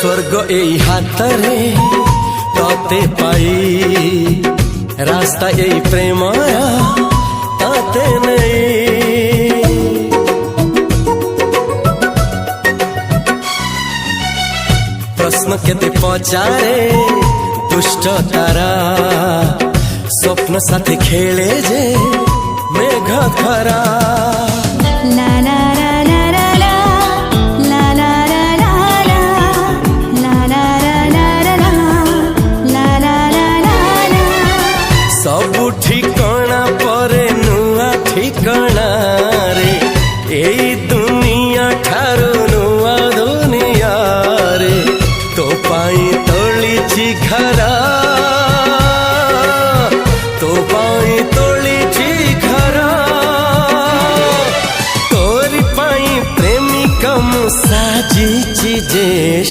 स्वर्ग एई हातरे तते पाई रास्ता एई प्रेमया ताते नहीं। प्रश्न केते पचारे दुष्ट तारा स्वप्न साथी खेले जे मेघ खरा। ला ला ला ला ला ला ला ला ला ला ला ला ला ला। सब ठिकाना परे नुआ ठिकाना रे एई दुनिया ठारू नुआ दुनिया रे। तो पाई तोलिछि घरा तो पाई तोलिछि घरा तोरी पाई प्रेमिका मु साजिछि जे।